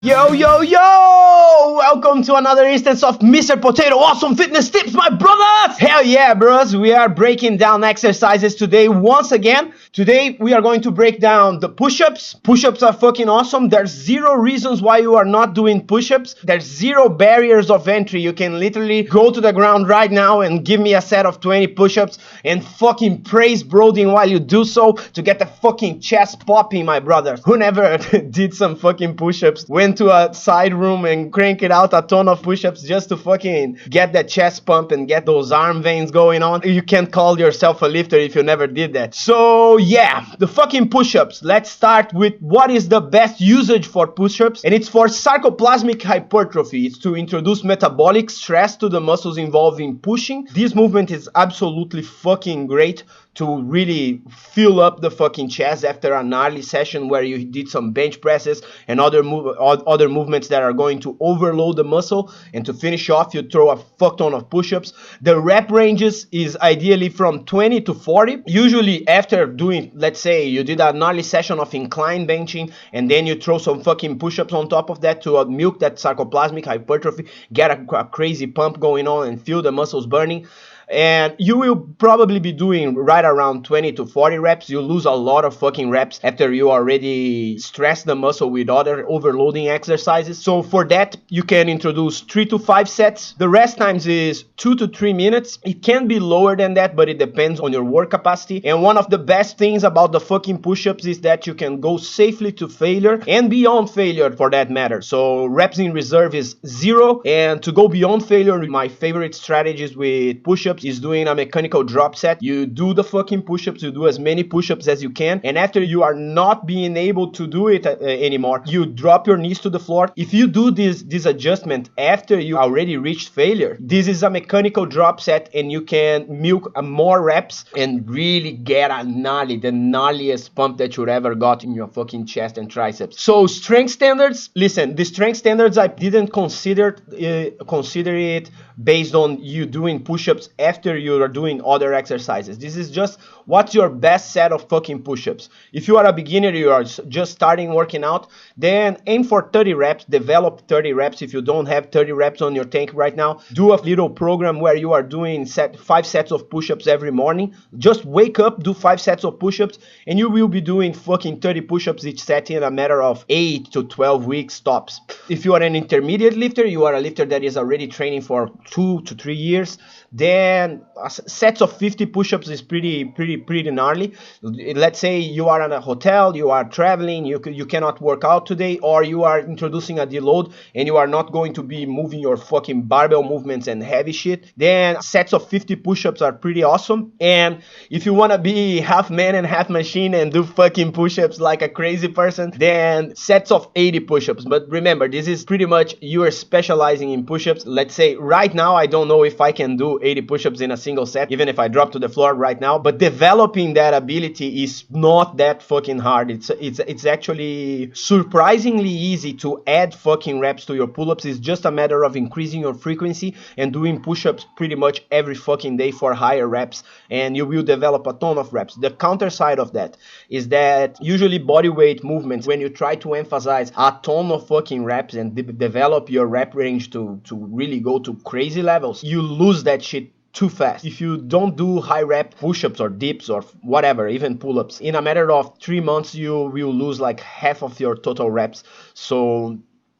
Yo, yo, yo! Welcome to another instance of Mr. Potato Awesome Fitness Tips, my brothers! Hell yeah, bros! We are breaking down exercises today once again. Today, we are going to break down the push-ups. Push-ups are fucking awesome. There's zero reasons why you are not doing push-ups. There's zero barriers of entry. You can literally go to the ground right now and give me a set of 20 push-ups and fucking praise brooding while you do so to get the fucking chest popping, my brothers. Who never did some fucking push-ups? Went to a side room and crank it out a ton of push-ups just to fucking get that chest pump and get those arm veins going on. You can't call yourself a lifter if you never did that. So yeah, the fucking push-ups. Let's start with what is the best usage for push-ups, and it's for sarcoplasmic hypertrophy. It's to introduce metabolic stress to the muscles involved in pushing. This movement is absolutely fucking great to really fill up the fucking chest after a gnarly session where you did some bench presses and other movements that are going to overload the muscle, and to finish off you throw a fuck ton of push-ups. The rep ranges is ideally from 20 to 40. Usually after doing, let's say you did a gnarly session of incline benching and then you throw some fucking push-ups on top of that to milk that sarcoplasmic hypertrophy, get a crazy pump going on and feel the muscles burning. And you will probably be doing right around 20 to 40 reps. You lose a lot of fucking reps after you already stress the muscle with other overloading exercises. So for that, you can introduce 3 to 5 sets. The rest times is 2 to 3 minutes. It can be lower than that, but it depends on your work capacity. And one of the best things about the fucking push-ups is that you can go safely to failure and beyond failure for that matter. So reps in reserve is 0. And to go beyond failure, my favorite strategies with push-ups is doing a mechanical drop set. You do the fucking push-ups, you do as many push-ups as you can, and after you are not being able to do it anymore, you drop your knees to the floor. If you do this adjustment after you already reached failure, this is a mechanical drop set and you can milk more reps and really get the gnarliest pump that you ever got in your fucking chest and triceps. So strength standards, listen, the strength standards I didn't consider it based on you doing push-ups after you are doing other exercises. This is just what's your best set of fucking push-ups. If you are a beginner, you are just starting working out, then aim for 30 reps, develop 30 reps. If you don't have 30 reps on your tank right now, do a little program where you are doing 5 sets of push-ups every morning. Just wake up, do 5 sets of push-ups, and you will be doing fucking 30 push-ups each set in a matter of 8 to 12 weeks tops. If you are an intermediate lifter, you are a lifter that is already training for 2 to 3 years, then sets of 50 push-ups is pretty gnarly. Let's say you are in a hotel, you are traveling, you cannot work out today, or you are introducing a deload and you are not going to be moving your fucking barbell movements and heavy shit, then sets of 50 push-ups are pretty awesome. And if you want to be half man and half machine and do fucking push-ups like a crazy person, then sets of 80 push-ups. But remember, this is pretty much you are specializing in push-ups. Let's say right now I don't know if I can do 80 push-ups in a single set, even if I drop to the floor right now, but developing that ability is not that fucking hard. It's actually surprisingly easy to add fucking reps to your pull-ups. It's just a matter of increasing your frequency and doing push-ups pretty much every fucking day for higher reps, and you will develop a ton of reps. The counter side of that is that usually body weight movements, when you try to emphasize a ton of fucking reps and develop your rep range to really go to crazy levels, you lose that shit too fast. If you don't do high rep push-ups or dips or whatever, even pull-ups, in a matter of 3 months you will lose like half of your total reps. So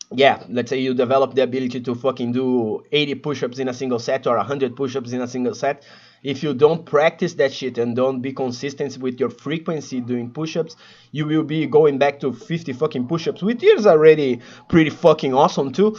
yeah, let's say you develop the ability to fucking do 80 push-ups in a single set or 100 push-ups in a single set. If you don't practice that shit and don't be consistent with your frequency doing push-ups, you will be going back to 50 fucking push-ups, which is already pretty fucking awesome too.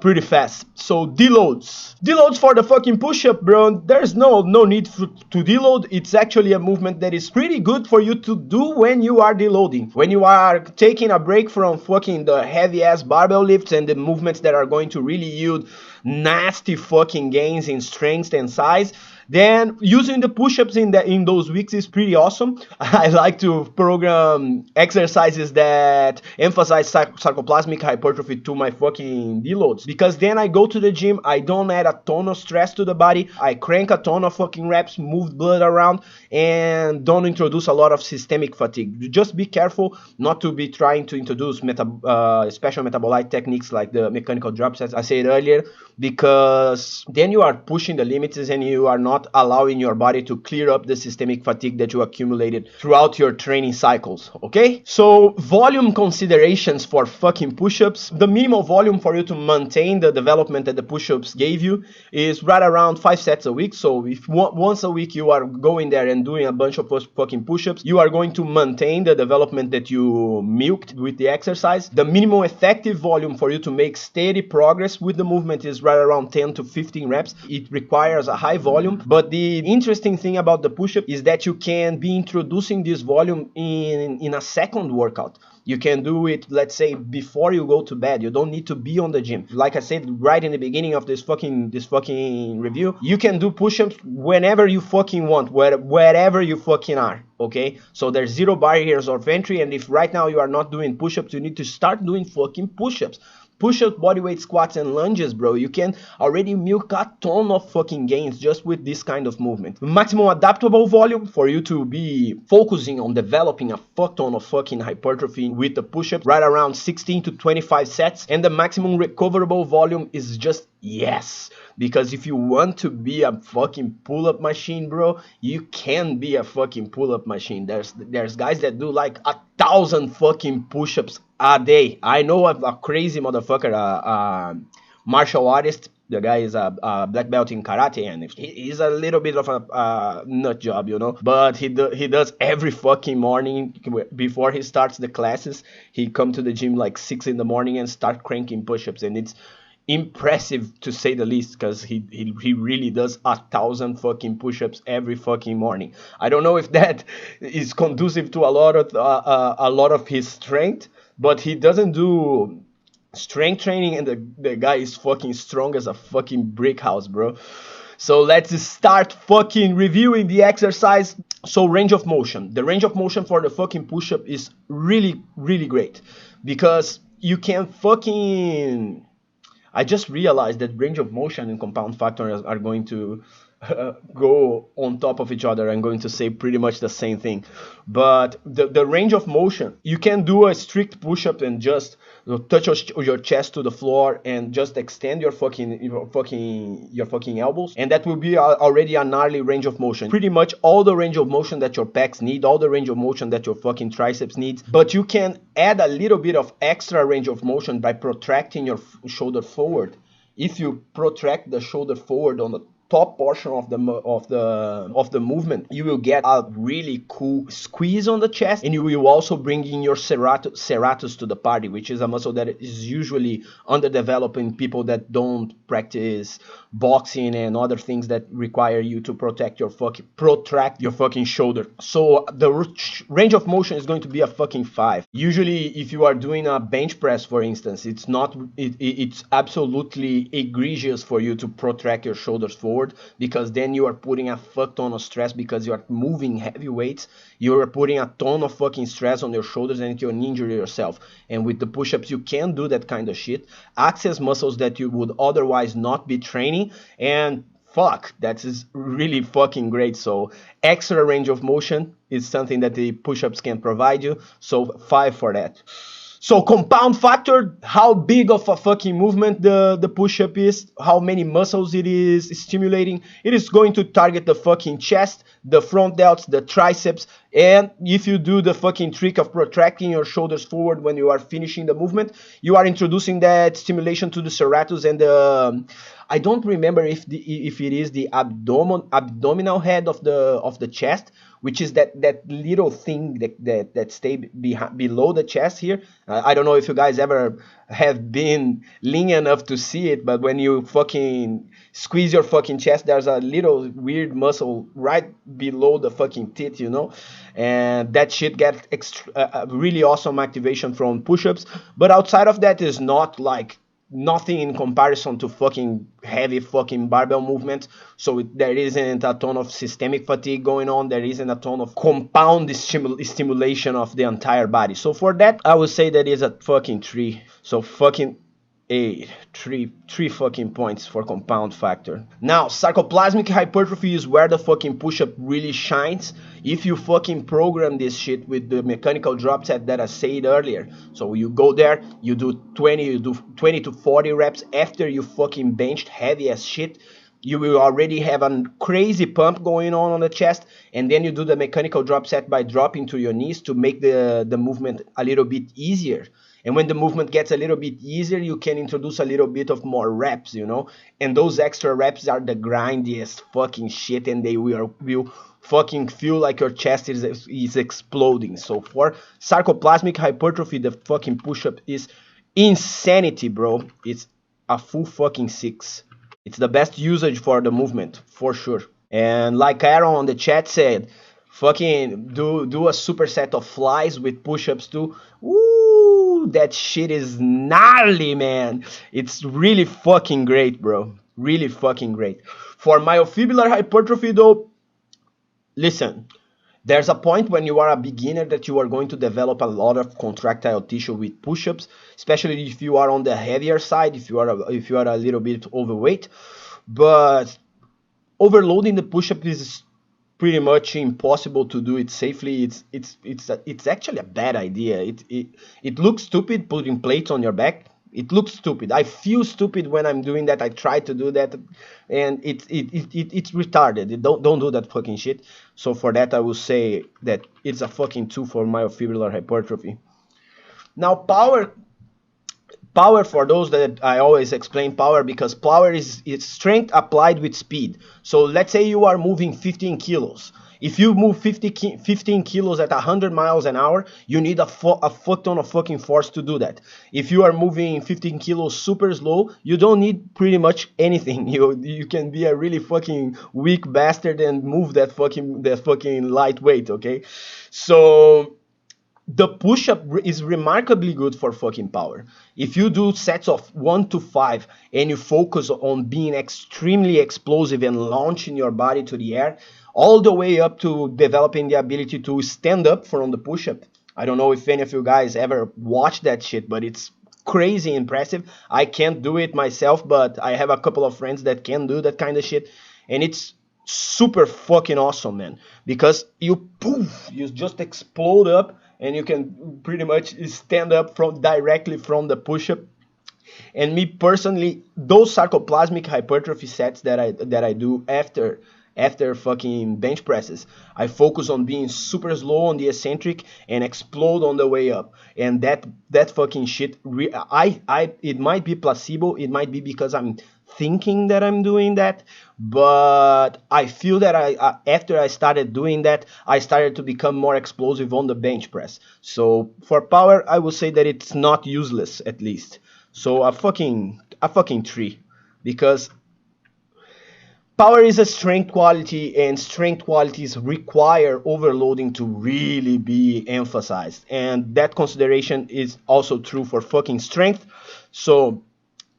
Pretty fast. So deloads for the fucking push-up, bro. There's no need to deload. It's actually a movement that is pretty good for you to do when you are deloading, when you are taking a break from fucking the heavy ass barbell lifts and the movements that are going to really yield nasty fucking gains in strength and size. Then using the push-ups in those weeks is pretty awesome. I like to program exercises that emphasize sarcoplasmic hypertrophy to my fucking deloads, because then I go to the gym, I don't add a ton of stress to the body, I crank a ton of fucking reps, move blood around, and don't introduce a lot of systemic fatigue. Just be careful not to be trying to introduce special metabolite techniques like the mechanical drops, as I said earlier, because then you are pushing the limits and you are not allowing your body to clear up the systemic fatigue that you accumulated throughout your training cycles, okay? So volume considerations for fucking push-ups. The minimal volume for you to maintain the development that the push-ups gave you is right around 5 sets a week. So if once a week you are going there and doing a bunch of fucking push-ups, you are going to maintain the development that you milked with the exercise. The minimal effective volume for you to make steady progress with the movement is right around 10 to 15 reps. It requires a high volume, but the interesting thing about the push-up is that you can be introducing this volume in a second workout. You can do it, let's say, before you go to bed. You don't need to be on the gym. Like I said right in the beginning of this fucking review, you can do push-ups whenever you fucking want, wherever you fucking are, okay? So there's zero barriers of entry, and if right now you are not doing push-ups, you need to start doing fucking push-ups. Push-ups, bodyweight squats, and lunges, bro. You can already milk a ton of fucking gains just with this kind of movement. Maximum adaptable volume for you to be focusing on developing a fuck ton of fucking hypertrophy with the push-ups, right around 16 to 25 sets. And the maximum recoverable volume is just yes. Because if you want to be a fucking pull-up machine, bro, you can be a fucking pull-up machine. There's guys that do like 1,000 fucking push-ups a day. I know a crazy motherfucker, martial artist. The guy is a black belt in karate, and he's a little bit of a nut job, you know. But he does every fucking morning before he starts the classes. He come to the gym like 6 in the morning and start cranking push-ups, and it's impressive to say the least, because he really does 1,000 fucking push-ups every fucking morning. I don't know if that is conducive to a lot of his strength, but he doesn't do strength training, and the guy is fucking strong as a fucking brick house, bro. So let's start fucking reviewing the exercise. So range of motion. The range of motion for the fucking push-up is really, really great, because you can fucking... I just realized that range of motion and compound factor are going to go on top of each other. I'm going to say pretty much the same thing. But the range of motion, you can do a strict push-up and just touch your chest to the floor and just extend your fucking elbows, and that will be already a gnarly range of motion. Pretty much all the range of motion that your pecs need, all the range of motion that your fucking triceps needs. But you can add a little bit of extra range of motion by protracting your shoulder forward. If you protract the shoulder forward on the top portion of the movement, you will get a really cool squeeze on the chest, and you will also bring in your serratus to the party, which is a muscle that is usually underdeveloped in people that don't practice boxing and other things that require you to protract your fucking shoulder. So the range of motion is going to be a fucking 5. Usually, if you are doing a bench press, for instance, it's absolutely egregious for you to protract your shoulders forward, because then you are putting a fuck ton of stress, because you are moving heavy weights. You are putting a ton of fucking stress on your shoulders, and you'll injure yourself. And with the push-ups, you can do that kind of shit. Access muscles that you would otherwise not be training, and fuck, that is really fucking great. So extra range of motion is something that the push-ups can provide you. So 5 for that. So compound factor, how big of a fucking movement the push-up is, how many muscles it is stimulating. It is going to target the fucking chest, the front delts, the triceps, and if you do the fucking trick of protracting your shoulders forward when you are finishing the movement, you are introducing that stimulation to the serratus and the... I don't remember if it is the abdominal head of the chest, which is that little thing that stay below the chest here. I don't know if you guys ever have been lean enough to see it, but when you fucking squeeze your fucking chest, there's a little weird muscle right below the fucking teeth, you know? And that shit gets really awesome activation from push-ups. But outside of that, is not like nothing in comparison to fucking heavy fucking barbell movement. So there isn't a ton of systemic fatigue going on. There isn't a ton of compound stimulation of the entire body. So for that, I would say that is a fucking 3. So fucking a three fucking points for compound factor. Now, sarcoplasmic hypertrophy is where the fucking push-up really shines. If you fucking program this shit with the mechanical drop set that I said earlier. So you go there, you do 20 to 40 reps after you fucking benched heavy as shit. You will already have a crazy pump going on the chest, and then you do the mechanical drop set by dropping to your knees to make the movement a little bit easier. And when the movement gets a little bit easier, you can introduce a little bit of more reps, you know? And those extra reps are the grindiest fucking shit, and they will fucking feel like your chest is exploding. So for sarcoplasmic hypertrophy, the fucking push-up is insanity, bro. It's a full fucking 6. It's the best usage for the movement, for sure. And like Aaron on the chat said, fucking do a superset of flies with push-ups too. Woo, that shit is gnarly, man. It's really fucking great, bro. Really fucking great. For myofibrillar hypertrophy though, listen, there's a point when you are a beginner that you are going to develop a lot of contractile tissue with push-ups, especially if you are on the heavier side, if you are a little bit overweight. But overloading the push-up is pretty much impossible to do it safely. It's actually a bad idea. It looks stupid putting plates on your back. It looks stupid. I feel stupid when I'm doing that. I try to do that, and it's retarded. Don't do that fucking shit. So for that, I will say that it's a fucking 2 for myofibrillar hypertrophy. Now power for those that I always explain power, because power is strength applied with speed. So let's say you are moving 15 kilos. If you move 15 kilos at 100 miles an hour, you need a fuck ton of fucking force to do that. If you are moving 15 kilos super slow, you don't need pretty much anything. You can be a really fucking weak bastard and move that fucking lightweight, okay? So the push-up is remarkably good for fucking power. If you do sets of 1 to 5 and you focus on being extremely explosive and launching your body to the air, all the way up to developing the ability to stand up from the push-up. I don't know if any of you guys ever watched that shit, but it's crazy impressive. I can't do it myself, but I have a couple of friends that can do that kind of shit, and it's super fucking awesome, man, because you just explode up and you can pretty much stand up directly from the push-up. And me personally, those sarcoplasmic hypertrophy sets that I do after fucking bench presses, I focus on being super slow on the eccentric and explode on the way up. And that fucking shit, it might be placebo, it might be because I'm thinking that I'm doing that, but I feel that after I started doing that, I started to become more explosive on the bench press. So for power, I would say that it's not useless, at least. So a fucking 3, because power is a strength quality, and strength qualities require overloading to really be emphasized. And that consideration is also true for fucking strength. So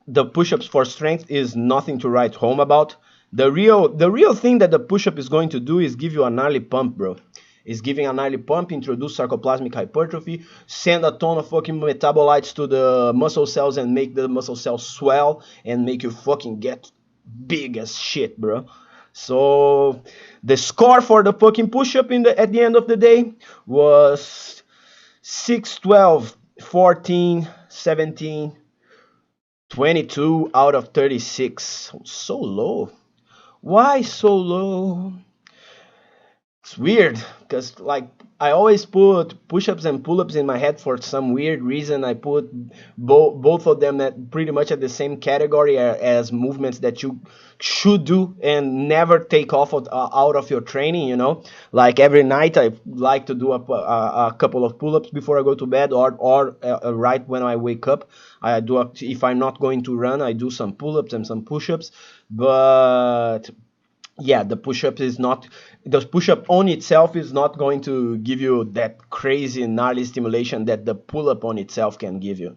the push-ups for strength is nothing to write home about. The real thing that the push-up is going to do is give you a gnarly pump, bro. It's giving a gnarly pump, introduce sarcoplasmic hypertrophy, send a ton of fucking metabolites to the muscle cells and make the muscle cells swell and make you fucking get big as shit, bro. So the score for the fucking push-up at the end of the day was 6, 12, 14, 17, 22 out of 36. So low. Why so low? It's weird, because like I always put push-ups and pull-ups in my head for some weird reason. I put both of them pretty much at the same category as movements that you should do and never take off out of your training, you know. Like every night I like to do a couple of pull-ups before I go to bed, or right when I wake up. I do if I'm not going to run, I do some pull-ups and some push-ups. But yeah, the push-up on itself is not going to give you that crazy gnarly stimulation that the pull-up on itself can give you.